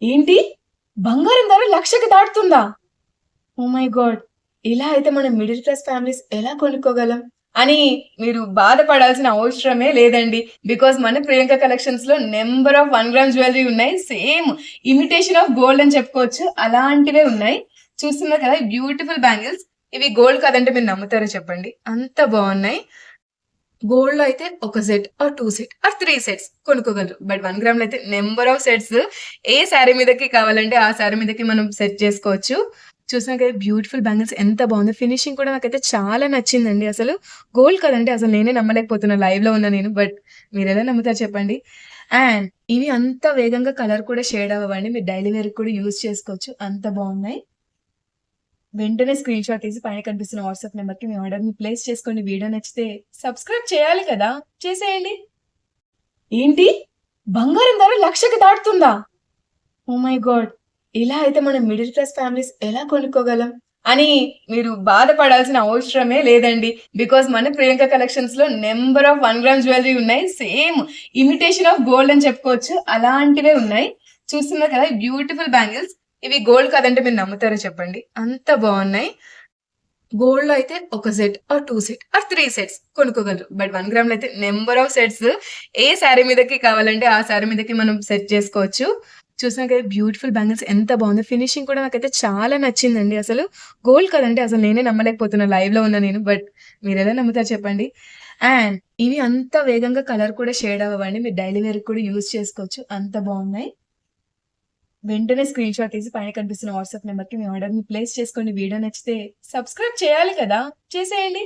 ఏంటి? బంగారం ధర 1,00,000కి దాటుతుందా? Oh my God! ఇలా అయితే మనం మిడిల్ క్లాస్ ఫ్యామిలీస్ ఎలా కొనుక్కోగలం? అని మీరు బాధపడాల్సిన అవసరమే లేదండి. బికాజ్ మన ప్రియాంక కలెక్షన్స్‌లో నంబర్ ఆఫ్ 1 గ్రామ్ జ్యువెల్లరీ ఉన్నాయి. సేమ్ ఇమిటేషన్ ఆఫ్ గోల్డ్ అని చెప్పుకోవచ్చు. అలాంటివే ఉన్నాయి. చూస్తున్నారు కదా! Beautiful bangles. ఇవి గోల్డ్ కాదంటే మీరు నమ్ముతారా చెప్పండి? అంత బావున్నాయి. గోల్డ్‌లో అయితే ఒక set or 2 set or 3 sets కొనుక్కోగలరు. బట్ 1 గ్రామ్‌లో అయితే నంబర్ ఆఫ్ సెట్స్ ఏ శారీ మీదకి కావాలంటే ఆ శారీ మీదకి మనం సెట్ చేసుకోవచ్చు. చూసినారు కదా బ్యూటిఫుల్ బ్యాంగిల్స్ ఎంత బావుందో. ఫినిషింగ్ కూడా నాకైతే చాలా నచ్చిందండి అసలు. గోల్డ్ కదండీ అసలు నేనే నమ్మలేకపోతున్నా లైవ్‌లో ఉన్నా నేను. బట్ మీరెలా నమ్ముతారు చెప్పండి? అండ్ ఇవి అంత వేగంగా కలర్ కూడా షేడ్ అవ్వవండి. మీరు డైలీ వేర్‌కి కూడా యూజ్ చేసుకోవచ్చు. అంత బావున్నాయి. వెంటనే స్క్రీన్‌షాట్ తీసి పైన కనిపిస్తున్న వాట్సాప్ నంబర్‌కి మీ ఆర్డర్‌ని ప్లేస్ చేసుకోండి. వీడియో నచ్చితే సబ్స్క్రైబ్ చేయాలి కదా! చేసేయండి. ఏంటి? బంగారం ధర 1,00,000కి దాటుతుందా? Oh my God! ఇలా అయితే మనం మిడిల్ క్లాస్ ఫ్యామిలీస్ ఎలా కొనుక్కోగలం? అని మీరు బాధపడాల్సిన అవసరమే లేదండి. బికాజ్ మన ప్రియాంక కలెక్షన్స్‌లో నంబర్ ఆఫ్ 1 గ్రామ్ జ్యువెల్లరీ ఉన్నాయి. సేమ్ ఇమిటేషన్ ఆఫ్ గోల్డ్ అని చెప్పుకోవచ్చు. అలాంటివే ఉన్నాయి. చూస్తున్నారు కదా! Beautiful bangles. ఇవి గోల్డ్ కాదంటే మీరు నమ్ముతారా చెప్పండి? అంత బావున్నాయి. గోల్డ్‌లో అయితే ఒక set or 2 set or 3 sets కొనుక్కోగలరు. బట్ 1 గ్రామ్‌లో అయితే నంబర్ ఆఫ్ సెట్స్ ఏ శారీ మీదకి కావాలంటే ఆ శారీ మీదకి మనం సెట్ చేసుకోవచ్చు. చూసినారు కదా బ్యూటిఫుల్ బ్యాంగిల్స్ ఎంత బావుందో. ఫినిషింగ్ కూడా నాకైతే చాలా నచ్చిందండి అసలు. గోల్డ్ కదండీ అసలు నేనే నమ్మలేకపోతున్నా లైవ్‌లో ఉన్నా నేను. బట్ మీరెలా నమ్ముతారు చెప్పండి? అండ్ ఇవి అంత వేగంగా కలర్ కూడా షేడ్ అవ్వవండి. మీరు డైలీ వేర్‌కి కూడా యూజ్ చేసుకోవచ్చు. అంత బావున్నాయి. వెంటనే స్క్రీన్‌షాట్ తీసి పైన కనిపిస్తున్న వాట్సాప్ నంబర్‌కి మీ ఆర్డర్‌ని ప్లేస్ చేసుకోండి. వీడియో నచ్చితే సబ్స్క్రైబ్ చేయాలి కదా! చేసేయండి.